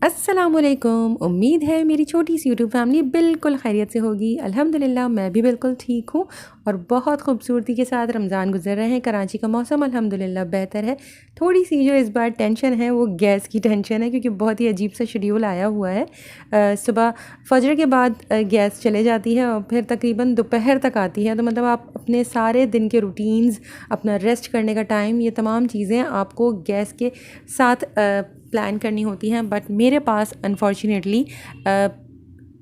अस्सलामुअलैकुम। उम्मीद है मेरी छोटी सी यूट्यूब फैमिली बिल्कुल खैरियत से होगी। अल्हम्दुलिल्लाह मैं भी बिल्कुल ठीक हूँ और बहुत खूबसूरती के साथ रमज़ान गुजर रहे हैं। कराची का मौसम अल्हम्दुलिल्लाह बेहतर है। थोड़ी सी जो इस बार टेंशन है वो गैस की टेंशन है, क्योंकि बहुत ही अजीब सा शेड्यूल आया हुआ है। सुबह फजर के बाद गैस चले जाती है और फिर तकरीबन दोपहर तक आती है। तो मतलब आप अपने सारे दिन के रूटीन्स, अपना रेस्ट करने का टाइम, ये तमाम चीज़ें आपको गैस के साथ प्लान करनी होती हैं। बट मेरे पास अनफॉर्चुनेटली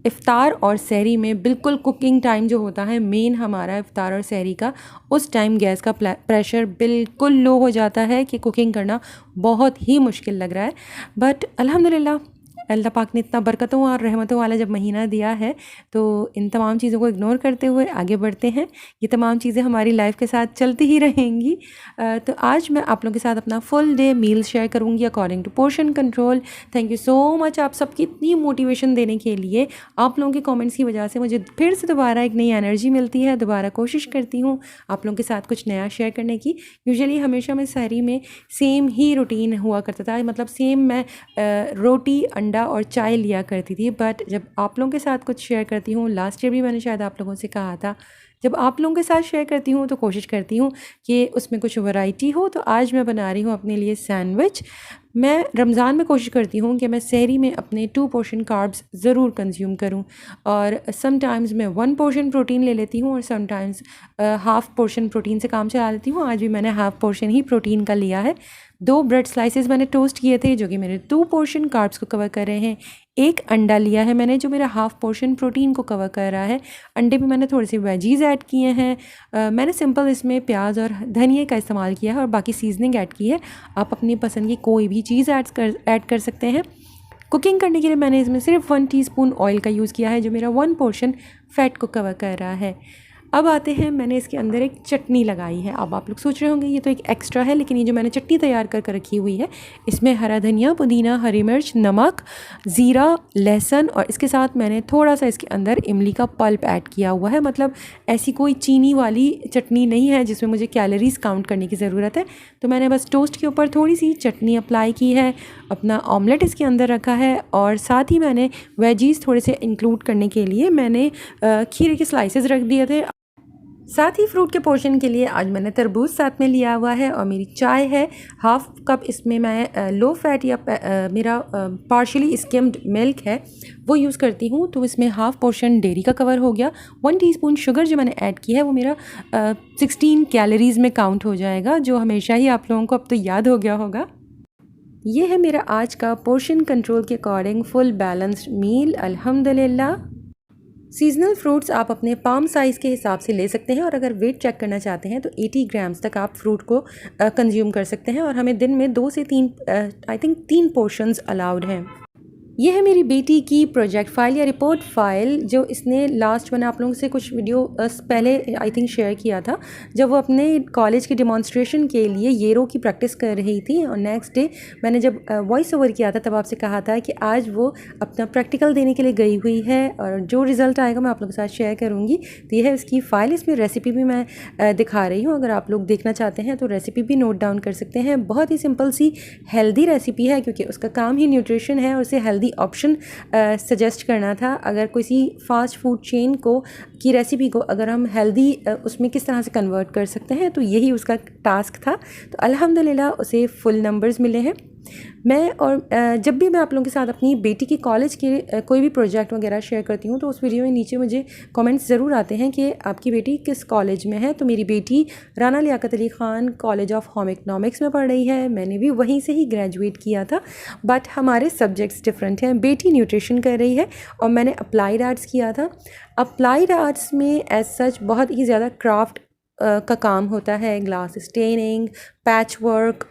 इफ़्तार और सहरी में बिल्कुल कुकिंग टाइम जो होता है मेन हमारा इफ़्तार और सहरी का, उस टाइम गैस का प्रेशर बिल्कुल लो हो जाता है कि कुकिंग करना बहुत ही मुश्किल लग रहा है। बट अल्हम्दुलिल्लाह अल्लाह पाक ने इतना बरकतों और रहमतों वाला जब महीना दिया है, तो इन तमाम चीज़ों को इग्नोर करते हुए आगे बढ़ते हैं। ये तमाम चीज़ें हमारी लाइफ के साथ चलती ही रहेंगी। तो आज मैं आप लोगों के साथ अपना फुल डे मील शेयर करूँगी according to portion control. Thank you so much आप सबकी इतनी मोटिवेशन देने के लिए। आप लोगों के कमेंट्स की वजह से मुझे फिर से दोबारा एक नई एनर्जी मिलती है। दोबारा कोशिश करती हूँ आप लोगों के साथ कुछ नया शेयर करने की। यूजुअली हमेशा मैं सहरी में सेम ही रूटीन हुआ करता था, मतलब सेम मैं रोटी, अंडा और चाय लिया करती थी। बट जब आप लोगों के साथ कुछ शेयर करती हूँ, लास्ट ईयर भी मैंने शायद आप लोगों से कहा था, जब आप लोगों के साथ शेयर करती हूँ तो कोशिश करती हूँ कि उसमें कुछ वैरायटी हो। तो आज मैं बना रही हूँ अपने लिए सैंडविच। मैं रमज़ान में कोशिश करती हूँ कि मैं सहरी में अपने 2 पोर्शन कार्ब्स ज़रूर कंज्यूम करूँ, और समटाइम्स मैं 1 पोर्शन प्रोटीन ले लेती हूँ और समटाइम्स हाफ़ पोर्शन प्रोटीन से काम चला लेती हूँ। आज भी मैंने हाफ़ पोर्शन ही प्रोटीन का लिया है। 2 ब्रेड स्लाइसेस मैंने टोस्ट किए थे जो कि मेरे 2 पोर्शन कार्ब्स को कवर कर रहे हैं। 1 अंडा लिया है मैंने जो मेरा हाफ़ पोर्शन प्रोटीन को कवर कर रहा है। अंडे में मैंने थोड़े से वेजीज़ ऐड किए हैं। मैंने सिंपल इसमें प्याज और धनिया का इस्तेमाल किया है और बाकी सीजनिंग ऐड की है। आप अपनी पसंद की कोई भी चीज़ ऐड कर सकते हैं। कुकिंग करने के लिए मैंने इसमें सिर्फ 1 टीस्पून ऑयल का यूज़ किया है जो मेरा 1 पोर्शन फ़ैट को कवर कर रहा है। अब आते हैं, मैंने इसके अंदर एक चटनी लगाई है। अब आप लोग सोच रहे होंगे ये तो एक एक्स्ट्रा है, लेकिन ये जो मैंने चटनी तैयार कर रखी हुई है, इसमें हरा धनिया, पुदीना, हरी मिर्च, नमक, ज़ीरा, लहसुन और इसके साथ मैंने थोड़ा सा इसके अंदर इमली का पल्प ऐड किया हुआ है। मतलब ऐसी कोई चीनी वाली चटनी नहीं है जिसमें मुझे कैलोरीज़ काउंट करने की ज़रूरत है। तो मैंने बस टोस्ट के ऊपर थोड़ी सी चटनी अप्लाई की है, अपना ऑमलेट इसके अंदर रखा है और साथ ही मैंने वेजीज़ थोड़े से इंक्लूड करने के लिए मैंने खीरे के स्लाइसेस रख दिए थे। साथ ही फ्रूट के पोर्शन के लिए आज मैंने तरबूज साथ में लिया हुआ है और मेरी चाय है हाफ़ कप। इसमें मैं लो फैट या मेरा पार्शियली स्किम्ड मिल्क है वो यूज़ करती हूँ। तो इसमें हाफ़ पोर्शन डेयरी का कवर हो गया। 1 टीस्पून शुगर जो मैंने ऐड की है वो मेरा 16 कैलोरीज़ में काउंट हो जाएगा, जो हमेशा ही आप लोगों को अब तो याद हो गया होगा। ये है मेरा आज का पोर्शन कंट्रोल के अकॉर्डिंग फुल बैलेंस्ड मील अल्हम्दुलिल्लाह। सीजनल फ्रूट्स आप अपने पाम साइज़ के हिसाब से ले सकते हैं और अगर वेट चेक करना चाहते हैं तो 80 ग्राम्स तक आप फ्रूट को कंज्यूम कर सकते हैं और हमें दिन में 2 से 3 आई थिंक 3 पोर्शंस अलाउड हैं। ये है मेरी बेटी की प्रोजेक्ट फ़ाइल या रिपोर्ट फ़ाइल, जो इसने लास्ट मैंने आप लोगों से कुछ वीडियो पहले आई थिंक शेयर किया था, जब वो अपने कॉलेज के डिमॉन्स्ट्रेशन के लिए येरो की प्रैक्टिस कर रही थी। और नेक्स्ट डे मैंने जब वॉइस ओवर किया था तब आपसे कहा था कि आज वो अपना प्रैक्टिकल देने के लिए गई हुई है और जो रिज़ल्ट आएगा मैं आप लोगों के साथ शेयर करूँगी। तो ये है इसकी फ़ाइल। इसमें रेसिपी भी मैं दिखा रही हूँ, अगर आप लोग देखना चाहते हैं तो रेसिपी भी नोट डाउन कर सकते हैं। बहुत ही सिंपल सी हेल्दी रेसिपी है, क्योंकि उसका काम ही न्यूट्रिशन है और उसे हेल्दी ऑप्शन सजेस्ट करना था। अगर किसी फास्ट फूड चेन को की रेसिपी को अगर हम हेल्दी उसमें किस तरह से कन्वर्ट कर सकते हैं, तो यही उसका टास्क था। तो अल्हम्दुलिल्लाह उसे फुल नंबर्स मिले हैं। मैं और जब भी मैं आप लोगों के साथ अपनी बेटी की कॉलेज के कोई भी प्रोजेक्ट वगैरह शेयर करती हूँ तो उस वीडियो में नीचे मुझे कमेंट्स ज़रूर आते हैं कि आपकी बेटी किस कॉलेज में है। तो मेरी बेटी Rana Liaquat Ali Khan college of home economics में पढ़ रही है। मैंने भी वहीं से ही ग्रेजुएट किया था, बट हमारे सब्जेक्ट्स डिफरेंट हैं। बेटी न्यूट्रिशन कर रही है और मैंने अप्लाइड आर्ट्स किया था। अप्लाइड आर्ट्स में एज सच बहुत ही ज़्यादा क्राफ्ट का काम होता है, glass staining, patch work,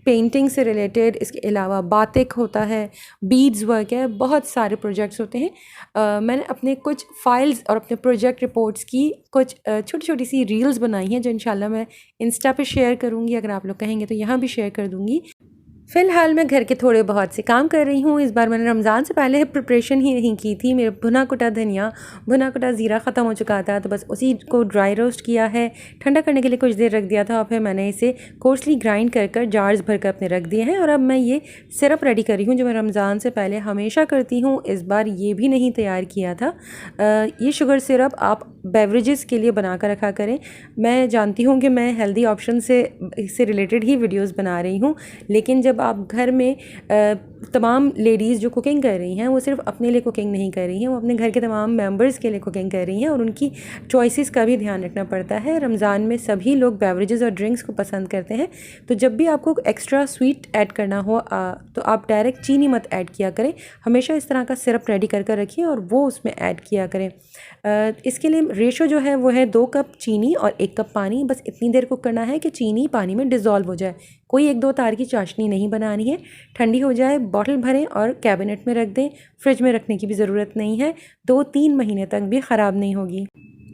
painting से रिलेटेड, इसके अलावा बातिक होता है, बीड्स वर्क है, बहुत सारे प्रोजेक्ट्स होते हैं। मैंने अपने कुछ फाइल्स और अपने प्रोजेक्ट रिपोर्ट्स की कुछ छोटी छोटी सी रील्स बनाई हैं जो इंशाल्लाह मैं इंस्टा पे शेयर करूँगी। अगर आप लोग कहेंगे तो यहाँ भी शेयर कर दूँगी। फ़िलहाल मैं घर के थोड़े बहुत से काम कर रही हूँ। इस बार मैंने रमज़ान से पहले प्रिपरेशन ही नहीं की थी। मेरा भुना कुटा धनिया, भुना कुटा ज़ीरा ख़त्म हो चुका था, तो बस उसी को ड्राई रोस्ट किया है, ठंडा करने के लिए कुछ देर रख दिया था और फिर मैंने इसे कोर्सली ग्राइंड कर कर जार्स भर कर अपने रख दिए हैं। और अब मैं ये सिरप रेडी कर रही हूँ जो मैं रमज़ान से पहले हमेशा करती हूँ, इस बार ये भी नहीं तैयार किया था। ये शुगर सिरप आप बेवरेजेस के लिए बना कर रखा करें। मैं जानती हूँ कि मैं हेल्दी ऑप्शन से इससे रिलेटेड ही वीडियोज़ बना रही हूँ, लेकिन जब आप घर में तमाम लेडीज़ जो कुकिंग कर रही हैं वो सिर्फ अपने लिए कुकिंग नहीं कर रही हैं, वो अपने घर के तमाम मेंबर्स के लिए कुकिंग कर रही हैं और उनकी चॉइसेस का भी ध्यान रखना पड़ता है। रमज़ान में सभी लोग बेवरेजेस और ड्रिंक्स को पसंद करते हैं, तो जब भी आपको एक्स्ट्रा स्वीट ऐड करना हो तो आप डायरेक्ट चीनी मत ऐड किया करें। हमेशा इस तरह का सिरप रेडी कर कर रखिए और वो उसमें ऐड किया करें। इसके लिए रेशो जो है वो है 2 कप चीनी और 1 कप पानी। बस इतनी देर कुक करना है कि चीनी पानी में डिज़ोल्व हो जाए। कोई 1-2 तार की चाशनी नहीं बनानी है। ठंडी हो जाए, बॉटल भरें और कैबिनेट में रख दें। फ्रिज में रखने की भी ज़रूरत नहीं है, 2-3 महीने तक भी ख़राब नहीं होगी।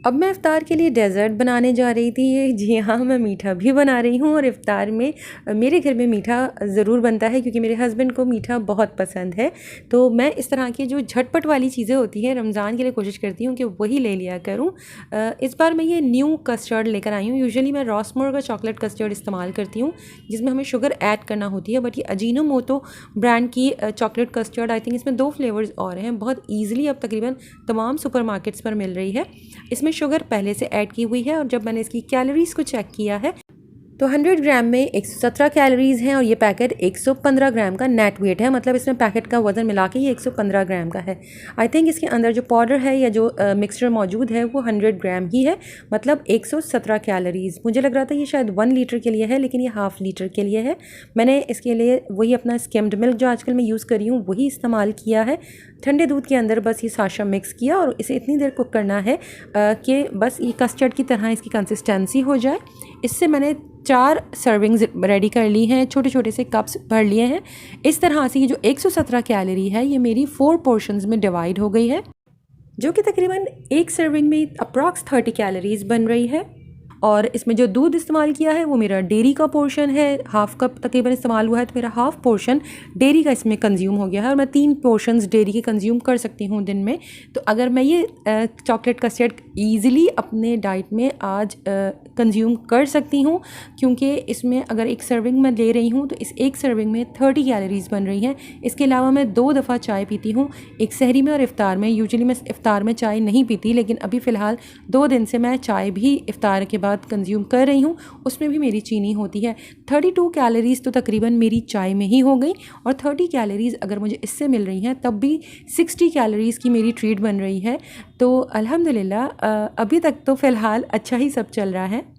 अब मैं इफ़्तार के लिए डेज़र्ट बनाने जा रही थी। जी हाँ, मैं मीठा भी बना रही हूँ और इफ़्तार में मेरे घर में मीठा ज़रूर बनता है क्योंकि मेरे हस्बैंड को मीठा बहुत पसंद है। तो मैं इस तरह की जो झटपट वाली चीज़ें होती हैं रमज़ान के लिए कोशिश करती हूँ कि वही ले लिया करूँ। इस बार मैं ये न्यू कस्टर्ड लेकर आई हूँ। यूजुअली मैं रॉसमोर का चॉकलेट कस्टर्ड इस्तेमाल करती हूँ जिसमें हमें शुगर ऐड करना होती है, बट ये अजीनोमोटो ब्रांड की चॉकलेट कस्टर्ड, आई थिंक इसमें 2 फ्लेवर्स और हैं, बहुत ईजिली अब तकरीबन तमाम सुपरमार्केट्स पर मिल रही है। इसमें शुगर पहले से ऐड की हुई है और जब मैंने इसकी कैलोरीज़ को चेक किया है तो 100 ग्राम में 117 कैलोरीज़ हैं और ये पैकेट 115 ग्राम का नेट वेट है, मतलब इसमें पैकेट का वज़न मिला के ये 115 ग्राम का है। आई थिंक इसके अंदर जो पाउडर है या जो मिक्सचर मौजूद है वो 100 ग्राम ही है, मतलब 117 कैलोरीज़। मुझे लग रहा था ये शायद 1 लीटर के लिए है, लेकिन ये हाफ़ लीटर के लिए है। मैंने इसके लिए वही अपना स्किम्ड मिल्क जो आजकल मैं यूज़ कर रही हूँ वही इस्तेमाल किया है। ठंडे दूध के अंदर बस ये साशा मिक्स किया और इसे इतनी देर कुक करना है कि बस ये कस्टर्ड की तरह इसकी कंसिस्टेंसी हो जाए। इससे मैंने 4 सर्विंग्स रेडी कर ली हैं, छोटे छोटे से कप्स भर लिए हैं। इस तरह से ये जो 117 कैलोरी है ये मेरी 4 पोर्शंस में डिवाइड हो गई है, जो कि तकरीबन एक सर्विंग में अप्रॉक्स 30 कैलोरीज़ बन रही है। और इसमें जो दूध इस्तेमाल किया है वो मेरा डेयरी का पोर्शन है, हाफ़ कप तकरीबन इस्तेमाल हुआ है, तो मेरा हाफ़ पोर्शन डेयरी का इसमें कंज्यूम हो गया है और मैं 3 पोर्शंस डेयरी के कंज्यूम कर सकती हूँ दिन में। तो अगर मैं ये चॉकलेट कस्टर्ड ईज़िली अपने डाइट में आज कंज्यूम कर सकती हूँ, क्योंकि इसमें अगर एक सर्विंग मैं ले रही हूँ तो इस एक सर्विंग में 30 कैलोरीज़ बन रही हैं। इसके अलावा मैं 2 दफ़ा चाय पीती हूँ, एक सहरी में और इफ़्तार में। यूजुअली मैं इफ़्तार में चाय नहीं पीती, लेकिन अभी फ़िलहाल 2 दिन से मैं चाय भी इफ़्तार के बाद कंज्यूम कर रही हूँ, उसमें भी मेरी चीनी होती है। 32 कैलोरीज़ तो तकरीबन मेरी चाय में ही हो गई और 30 कैलोरीज़ अगर मुझे इससे मिल रही हैं तब भी 60 कैलोरीज़ की मेरी ट्रीट बन रही है। तो अल्हम्दुलिल्लाह अभी तक तो फ़िलहाल अच्छा ही सब चल रहा है।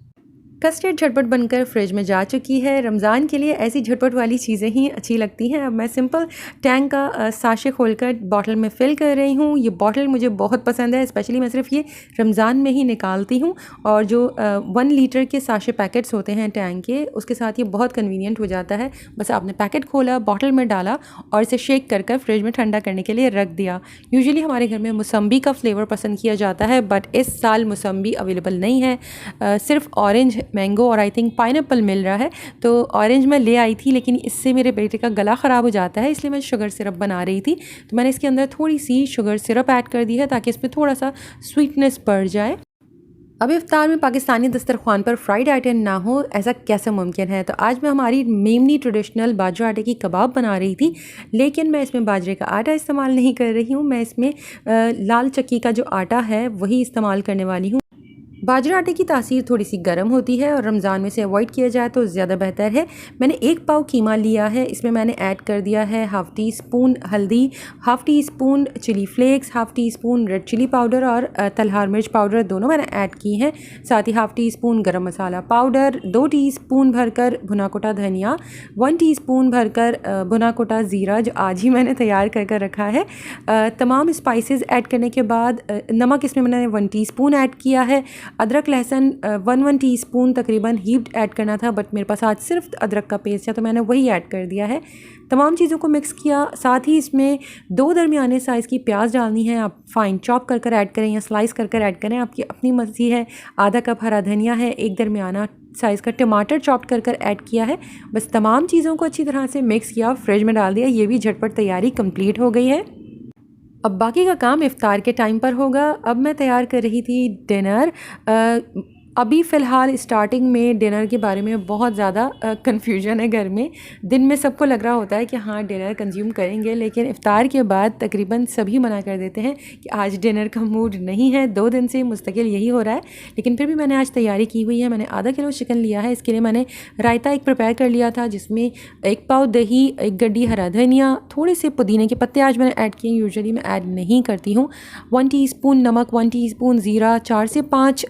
कस्टर्ड झटपट बनकर फ्रिज में जा चुकी है। रमज़ान के लिए ऐसी झटपट वाली चीज़ें ही अच्छी लगती हैं। अब मैं सिंपल टैंक का साशे खोलकर बॉटल में फ़िल कर रही हूँ। ये बॉटल मुझे बहुत पसंद है, स्पेशली मैं सिर्फ ये रमज़ान में ही निकालती हूँ। और जो 1 लीटर के साशे पैकेट्स होते हैं टैंक के, उसके साथ ये बहुत कन्वीनियंट हो जाता है। बस आपने पैकेट खोला, बॉटल में डाला और इसे शेक कर कर फ्रिज में ठंडा करने के लिए रख दिया। यूजुअली हमारे घर में मौसम्बी का फ्लेवर पसंद किया जाता है, बट इस साल मौसम्बी अवेलेबल नहीं है, सिर्फ ऑरेंज, मैंगो और आई थिंक पाइनएप्पल मिल रहा है। तो ऑरेंज मैं ले आई थी, लेकिन इससे मेरे बेटे का गला ख़राब हो जाता है, इसलिए मैं शुगर सिरप बना रही थी। तो मैंने इसके अंदर थोड़ी सी शुगर सिरप ऐड कर दी है ताकि इसमें थोड़ा सा स्वीटनेस बढ़ जाए। अब इफ्तार में पाकिस्तानी दस्तरखान पर फ्राइड आइटम ना हो, ऐसा कैसे मुमकिन है? तो आज मैं हमारी मेमनी ट्रेडिशनल बाजरा आटे की कबाब बना रही थी, लेकिन मैं इसमें बाजरे का आटा इस्तेमाल नहीं कर रही हूँ। मैं इसमें लाल चक्की का जो आटा है वही इस्तेमाल करने वाली हूँ। बाजरा आटे की तासीर थोड़ी सी गर्म होती है और रमज़ान में से अवॉइड किया जाए तो ज़्यादा बेहतर है। मैंने 1 पाव कीमा लिया है, इसमें मैंने ऐड कर दिया है 1/2 टी स्पून हल्दी, 1/2 teaspoon chilli flakes, 1/2 teaspoon red chilli powder और तलहार मिर्च पाउडर दोनों मैंने ऐड की हैं। साथ ही 1/2 टी स्पून गरम मसाला पाउडर, 2 टीस्पून भरकर भुना कुटा धनिया, 1 टीस्पून भरकर भुना कुटा ज़ीरा जो आज ही मैंने तैयार कर रखा है। तमाम स्पाइसेस ऐड करने के बाद नमक इसमें मैंने 1 टीस्पून ऐड किया है। अदरक लहसुन 1 टीस्पून तकरीबन हीप्ड ऐड करना था, बट मेरे पास आज सिर्फ अदरक का पेस्ट है तो मैंने वही ऐड कर दिया है। तमाम चीज़ों को मिक्स किया। साथ ही इसमें 2 दरमियाने साइज़ की प्याज डालनी है, आप फ़ाइन चॉप कर कर ऐड करें या स्लाइस कर कर ऐड करें, आपकी अपनी मर्ज़ी है। आधा कप हरा धनिया है, 1 दरमियाना साइज़ का टमाटर चॉप कर कर ऐड किया है। बस तमाम चीज़ों को अच्छी तरह से मिक्स किया, फ्रिज में डाल दिया। ये भी झटपट तैयारी कंप्लीट हो गई है। अब बाकी का काम इफ़्तार के टाइम पर होगा। अब मैं तैयार कर रही थी डिनर। अभी फ़िलहाल स्टार्टिंग में डिनर के बारे में बहुत ज़्यादा कन्फ्यूजन है घर में। दिन में सबको लग रहा होता है कि हाँ डिनर कंज्यूम करेंगे, लेकिन इफ़्तार के बाद तकरीबन सभी मना कर देते हैं कि आज डिनर का मूड नहीं है। 2 दिन से मुस्तकिल यही हो रहा है, लेकिन फिर भी मैंने आज तैयारी की हुई है। मैंने आधा किलो चिकन लिया है। इसके लिए मैंने रायता एक प्रिपेयर कर लिया था, जिसमें 1 पाव दही, 1 गड्डी हरा धनिया, थोड़े से पुदीने के पत्ते आज मैंने ऐड किए। यूजुअली मैं ऐड नहीं करती हूँ। 1 टीस्पून नमक, 1 टीस्पून ज़ीरा, 4 से 5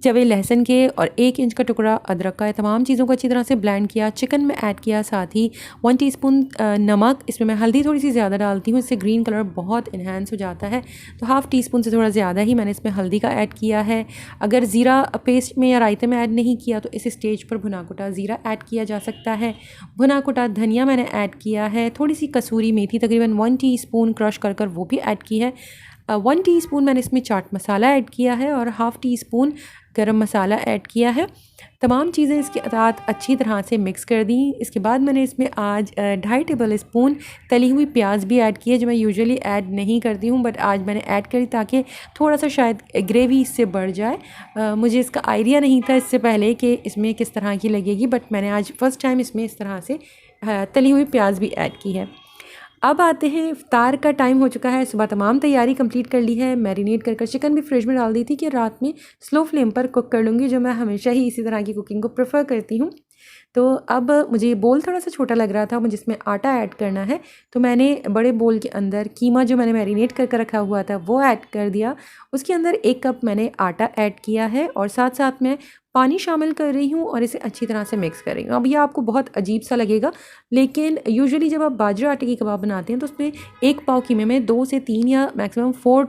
चवे लहसुन के और 1 इंच का टुकड़ा अदरक का है। तमाम चीज़ों को अच्छी तरह से ब्लेंड किया। चिकन में ऐड किया, साथ ही 1 टीस्पून नमक। इसमें मैं हल्दी थोड़ी सी ज़्यादा डालती हूँ, इससे ग्रीन कलर बहुत इन्हेंस हो जाता है, तो हाफ़ टीस्पून से थोड़ा ज़्यादा ही मैंने इसमें हल्दी का ऐड किया है। अगर ज़ीरा पेस्ट में या रायते में ऐड नहीं किया तो इस स्टेज पर भुना कुटा ज़ीरा ऐड किया जा सकता है। भुना कुटा धनिया मैंने ऐड किया है। थोड़ी सी कसूरी मेथी तकरीबन 1 टीस्पून क्रश कर कर वो भी ऐड की है। 1 टीस्पून मैंने इसमें चाट मसाला ऐड किया है और हाफ़ टीस्पून गरम मसाला ऐड किया है। तमाम चीज़ें इसके साथ अच्छी तरह से मिक्स कर दी। इसके बाद मैंने इसमें आज 2.5 टेबल स्पून तली हुई प्याज भी ऐड की है, जो मैं यूजुअली ऐड नहीं करती हूँ, बट आज मैंने ऐड करी ताकि थोड़ा सा शायद ग्रेवी इससे बढ़ जाए। मुझे इसका आइडिया नहीं था इससे पहले कि इसमें किस तरह की लगेगी, बट मैंने आज फ़र्स्ट टाइम इसमें इस तरह से तली हुई प्याज भी ऐड की है। अब आते हैं, इफ्तार का टाइम हो चुका है। सुबह तमाम तैयारी कंप्लीट कर ली है। मैरिनेट कर चिकन भी फ्रिज में डाल दी थी कि रात में स्लो फ्लेम पर कुक कर लूँगी, जो मैं हमेशा ही इसी तरह की कुकिंग को प्रेफर करती हूँ। तो अब मुझे ये बोल थोड़ा सा छोटा लग रहा था, मुझे इसमें आटा ऐड करना है, तो मैंने बड़े बोल के अंदर कीमा जो मैंने मैरिनेट कर रखा हुआ था वो ऐड कर दिया। उसके अंदर 1 कप मैंने आटा ऐड किया है और साथ साथ मैं पानी शामिल कर रही हूँ और इसे अच्छी तरह से मिक्स कर रही हूँ। अब ये आपको बहुत अजीब सा लगेगा, लेकिन यूजुअली जब आप बाजरा आटे की कबाब बनाते हैं तो उसमें 1 पाव कीमे में 2 से 3 या मैक्सिमम 4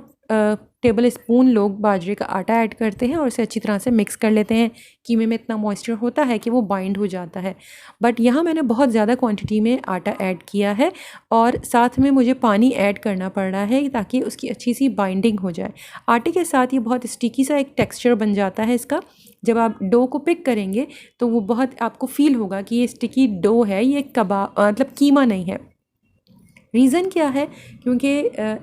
टेबल स्पून लोग बाजरे का आटा ऐड करते हैं और इसे अच्छी तरह से मिक्स कर लेते हैं। कीमे में इतना मॉइस्चर होता है कि वो बाइंड हो जाता है, बट यहाँ मैंने बहुत ज़्यादा क्वांटिटी में आटा ऐड किया है और साथ में मुझे पानी ऐड करना पड़ रहा है ताकि उसकी अच्छी सी बाइंडिंग हो जाए। आटे के साथ ये बहुत स्टिकी सा एक टेक्सचर बन जाता है इसका। जब आप डो को पिक करेंगे तो वो बहुत आपको फ़ील होगा कि ये स्टिकी डो है, ये कबाब मतलब कीमा नहीं है। रीज़न क्या है? क्योंकि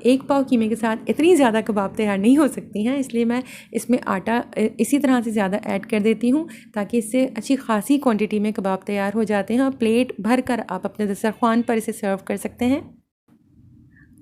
1 पाव कीमे के साथ इतनी ज़्यादा कबाब तैयार नहीं हो सकती हैं, इसलिए मैं इसमें आटा इसी तरह से ज़्यादा ऐड कर देती हूँ ताकि इससे अच्छी खासी क्वांटिटी में कबाब तैयार हो जाते हैं और प्लेट भर कर आप अपने दस्तरख्वान पर इसे सर्व कर सकते हैं।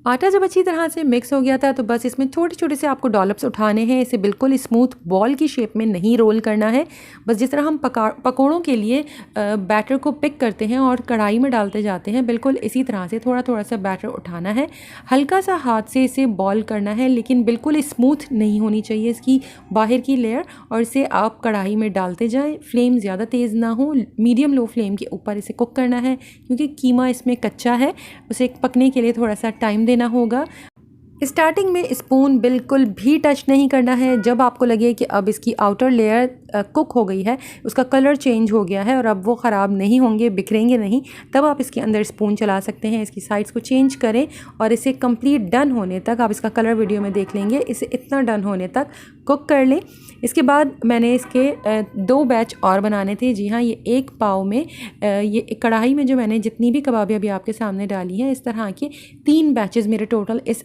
आटा जब अच्छी तरह से मिक्स हो गया था तो बस इसमें छोटे छोटे से आपको डॉलप्स उठाने हैं। इसे बिल्कुल स्मूथ बॉल की शेप में नहीं रोल करना है। बस जिस तरह हम पकौड़ों के लिए बैटर को पिक करते हैं और कढ़ाई में डालते जाते हैं, बिल्कुल इसी तरह से थोड़ा थोड़ा सा बैटर उठाना है। हल्का सा हाथ से इसे बॉल करना है, लेकिन बिल्कुल स्मूथ नहीं होनी चाहिए इसकी बाहर की लेयर, और इसे आप कढ़ाई में डालते जाएँ। फ्लेम ज़्यादा तेज़ ना हो, मीडियम लो फ्लेम के ऊपर इसे कुक करना है, क्योंकि कीमा इसमें कच्चा है, उसे पकने के लिए थोड़ा सा टाइम देना होगा। स्टार्टिंग में स्पून बिल्कुल भी टच नहीं करना है। जब आपको लगे कि अब इसकी आउटर लेयर कुक हो गई है, उसका कलर चेंज हो गया है और अब वो ख़राब नहीं होंगे, बिखरेंगे नहीं, तब आप इसके अंदर स्पून चला सकते हैं। इसकी साइड्स को चेंज करें और इसे कंप्लीट डन होने तक, आप इसका कलर वीडियो में देख लेंगे, इसे इतना डन होने तक कुक कर लें। इसके बाद मैंने इसके 2 बैच और बनाने थे। जी हाँ, ये 1 पाव में ये कढ़ाई में जो मैंने जितनी भी कबाबें अभी आपके सामने डाली हैं, इस तरह के 3 बैचेस मेरे टोटल इस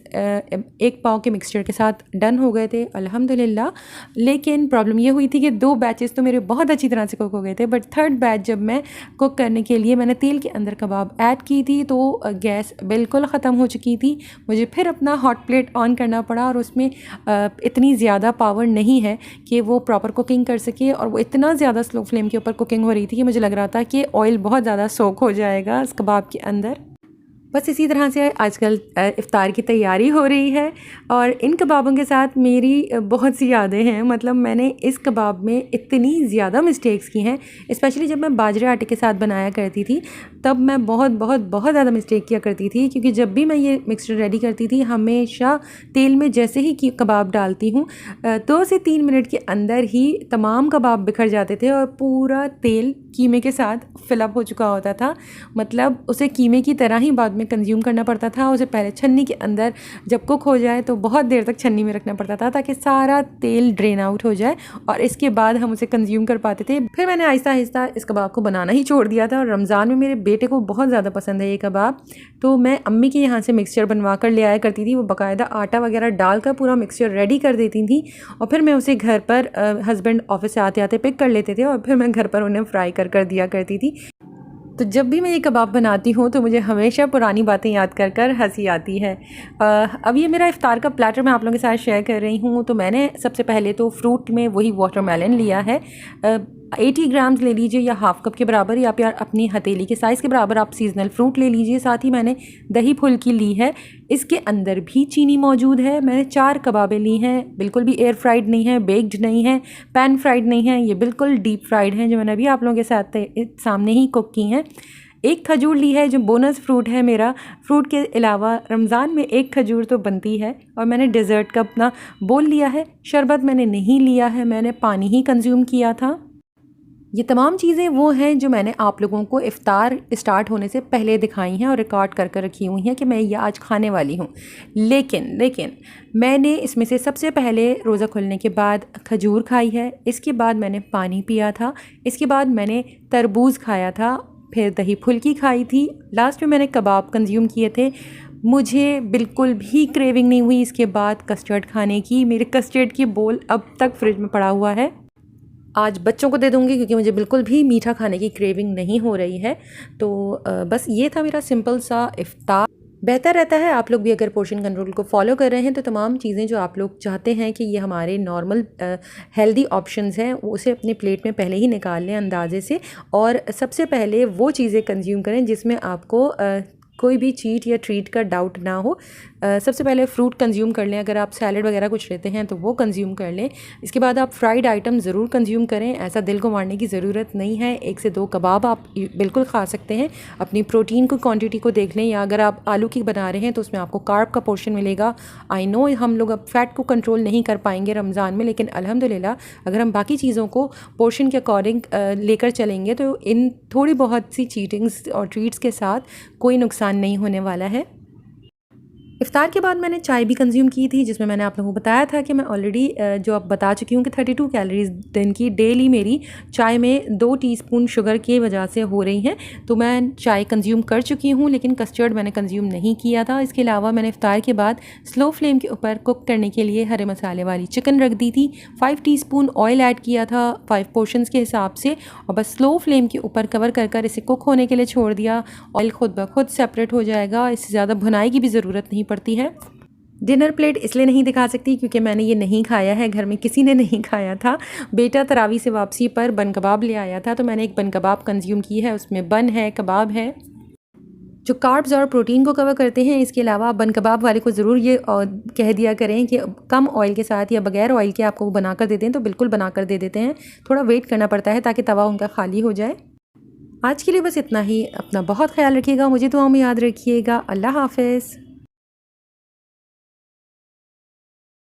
1 पाव के मिक्सचर के साथ डन हो गए थे अल्हम्दुलिल्लाह। लेकिन प्रॉब्लम ये हुई थी कि 2 बैचेस तो मेरे बहुत अच्छी तरह से कुक हो गए थे, बट 3rd बैच जब मैं कुक करने के लिए मैंने तेल के अंदर कबाब ऐड की थी तो गैस बिल्कुल ख़त्म हो चुकी थी। मुझे फिर अपना हॉट प्लेट ऑन करना पड़ा और उसमें इतनी ज़्यादा पावर नहीं है कि वो प्रॉपर कुकिंग कर सके, और वो इतना ज़्यादा स्लो फ्लेम के ऊपर कुकिंग हो रही थी कि मुझे लग रहा था कि ऑयल बहुत ज़्यादा सोक हो जाएगा इस कबाब के अंदर। बस इसी तरह से आजकल इफ़्तार की तैयारी हो रही है और इन कबाबों के साथ मेरी बहुत सी यादें हैं। मतलब मैंने इस कबाब में इतनी ज़्यादा मिस्टेक्स की हैं, स्पेशली जब मैं बाजरे आटे के साथ बनाया करती थी तब मैं बहुत बहुत बहुत ज़्यादा मिस्टेक किया करती थी, क्योंकि जब भी मैं ये मिक्सचर रेडी करती थी हमेशा तेल में जैसे ही कबाब डालती हूँ 2 से 3 मिनट के अंदर ही तमाम कबाब बिखर जाते थे और पूरा तेल कीमे के साथ फिलअप हो चुका होता था। मतलब उसे कीमे की तरह ही बाद में कंज्यूम करना पड़ता था। उसे पहले छन्नी के अंदर जब कुक हो जाए तो बहुत देर तक छन्नी में रखना पड़ता था ताकि सारा तेल ड्रेन आउट हो जाए और इसके बाद हम उसे कंज्यूम कर पाते थे। फिर मैंने आहिस्ता आहिस्ता इस कबाब को बनाना ही छोड़ दिया था और रमज़ान में मेरे बेटे को बहुत ज़्यादा पसंद है ये कबाब, तो मैं अम्मी के यहाँ से मिक्सचर बनवा कर ले आया करती थी। वो बाकायदा आटा वगैरह डालकर पूरा मिक्सचर रेडी कर देती थी और फिर मैं उसे घर पर हस्बैंड ऑफिस से आते आते पिक कर लेते थे और फिर मैं घर पर उन्हें फ्राई कर दिया करती थी। तो जब भी मैं ये कबाब बनाती हूँ तो मुझे हमेशा पुरानी बातें याद कर कर हंसी आती है। अब ये मेरा इफ़्तार का प्लेटर मैं आप लोगों के साथ शेयर कर रही हूँ। तो मैंने सबसे पहले तो फ्रूट में वही वाटरमेलन लिया है, 80 ग्राम्स ले लीजिए या हाफ़ कप के बराबर, या फिर अपनी हथेली के साइज़ के बराबर आप सीजनल फ्रूट ले लीजिए। साथ ही मैंने दही फुल्की ली है, इसके अंदर भी चीनी मौजूद है। मैंने 4 कबाबें ली हैं, बिल्कुल भी एयर फ्राइड नहीं है, बेक्ड नहीं है, पैन फ्राइड नहीं है, ये बिल्कुल डीप फ्राइड हैं जो मैंने अभी आप लोगों के साथ सामने ही कुक की हैं। एक खजूर ली है जो बोनस फ्रूट है मेरा। फ्रूट के अलावा रमज़ान में एक खजूर तो बनती है। और मैंने डेज़र्ट का अपना बोल लिया है। शरबत मैंने नहीं लिया है, मैंने पानी ही कंज्यूम किया था। ये तमाम चीज़ें वो हैं जो मैंने आप लोगों को इफ़्तार स्टार्ट होने से पहले दिखाई हैं और रिकॉर्ड कर कर रखी हुई हैं कि मैं ये आज खाने वाली हूँ। लेकिन मैंने इसमें से सबसे पहले रोज़ा खुलने के बाद खजूर खाई है, इसके बाद मैंने पानी पिया था, इसके बाद मैंने तरबूज खाया था, फिर दही फुल्की खाई थी, लास्ट में मैंने कबाब कंज्यूम किए थे। मुझे बिल्कुल भी क्रेविंग नहीं हुई इसके बाद कस्टर्ड खाने की। मेरे कस्टर्ड की बोल अब तक फ्रिज में पड़ा हुआ है, आज बच्चों को दे दूँगी क्योंकि मुझे बिल्कुल भी मीठा खाने की क्रेविंग नहीं हो रही है। तो बस ये था मेरा सिंपल सा इफ़्तार। बेहतर रहता है आप लोग भी अगर पोर्शन कंट्रोल को फॉलो कर रहे हैं तो तमाम चीज़ें जो आप लोग चाहते हैं कि ये हमारे नॉर्मल हेल्दी ऑप्शंस हैं उसे अपने प्लेट में पहले ही निकाल लें अंदाजे से, और सबसे पहले वो चीज़ें कंज्यूम करें जिसमें आपको कोई भी चीट या ट्रीट का डाउट ना हो। सबसे पहले फ्रूट कंज्यूम कर लें, अगर आप सैलड वगैरह कुछ लेते हैं तो वो कंज्यूम कर लें। इसके बाद आप फ्राइड आइटम ज़रूर कंज्यूम करें, ऐसा दिल को मारने की ज़रूरत नहीं है। 1 से 2 कबाब आप बिल्कुल खा सकते हैं। अपनी प्रोटीन को क्वांटिटी को देख लें, या अगर आप आलू की बना रहे हैं तो उसमें आपको कार्ब का पोर्शन मिलेगा। आई नो हम लोग अब फैट को कंट्रोल नहीं कर पाएंगे रमज़ान में, लेकिन अल्हम्दुलिल्लाह अगर हम बाकी चीज़ों को पोर्शन के अकॉर्डिंग लेकर चलेंगे तो इन थोड़ी बहुत सी चीटिंग्स और ट्रीट्स के साथ कोई नुकसान नहीं होने वाला है। इफ़्तार के बाद मैंने चाय भी कंज्यूम की थी, जिसमें मैंने आप लोगों को बताया था कि मैं ऑलरेडी जो अब बता चुकी हूँ कि 32 कैलोरीज़ दिन की डेली मेरी चाय में 2 टीस्पून शुगर की वजह से हो रही हैं। तो मैं चाय कंज्यूम कर चुकी हूँ, लेकिन कस्टर्ड मैंने कंज्यूम नहीं किया था। इसके अलावा मैंने इफ़्तार के बाद स्लो फ्लेम के ऊपर कुक करने के लिए हरे मसाले वाली चिकन रख दी थी। 5 टीस्पून ऑयल ऐड किया था 5 पोर्शंस के हिसाब से, और बस स्लो फ्लेम के ऊपर कवर कर कर इसे कुक होने के लिए छोड़ दिया। ऑयल खुद ब खुद सेपरेट हो जाएगा, इससे ज़्यादा भुनाई की भी ज़रूरत नहीं पड़ती है। डिनर प्लेट इसलिए नहीं दिखा सकती क्योंकि मैंने ये नहीं खाया है, घर में किसी ने नहीं खाया था। बेटा तरावी से वापसी पर बन कबाब ले आया था तो मैंने एक बन कबाब कंज्यूम की है, उसमें बन है, कबाब है जो कार्ब्स और प्रोटीन को कवर करते हैं। इसके अलावा आप बन कबाब वाले को ज़रूर ये कह दिया करें कि कम ऑयल के साथ या बगैर ऑयल के आपको बनाकर दे दें, तो बिल्कुल बनाकर दे देते हैं। थोड़ा वेट करना पड़ता है ताकि तवा उनका खाली हो जाए। आज के लिए बस इतना ही। अपना बहुत ख्याल रखिएगा, मुझे दुआओं में याद रखिएगा। अल्लाह हाफ़िज़।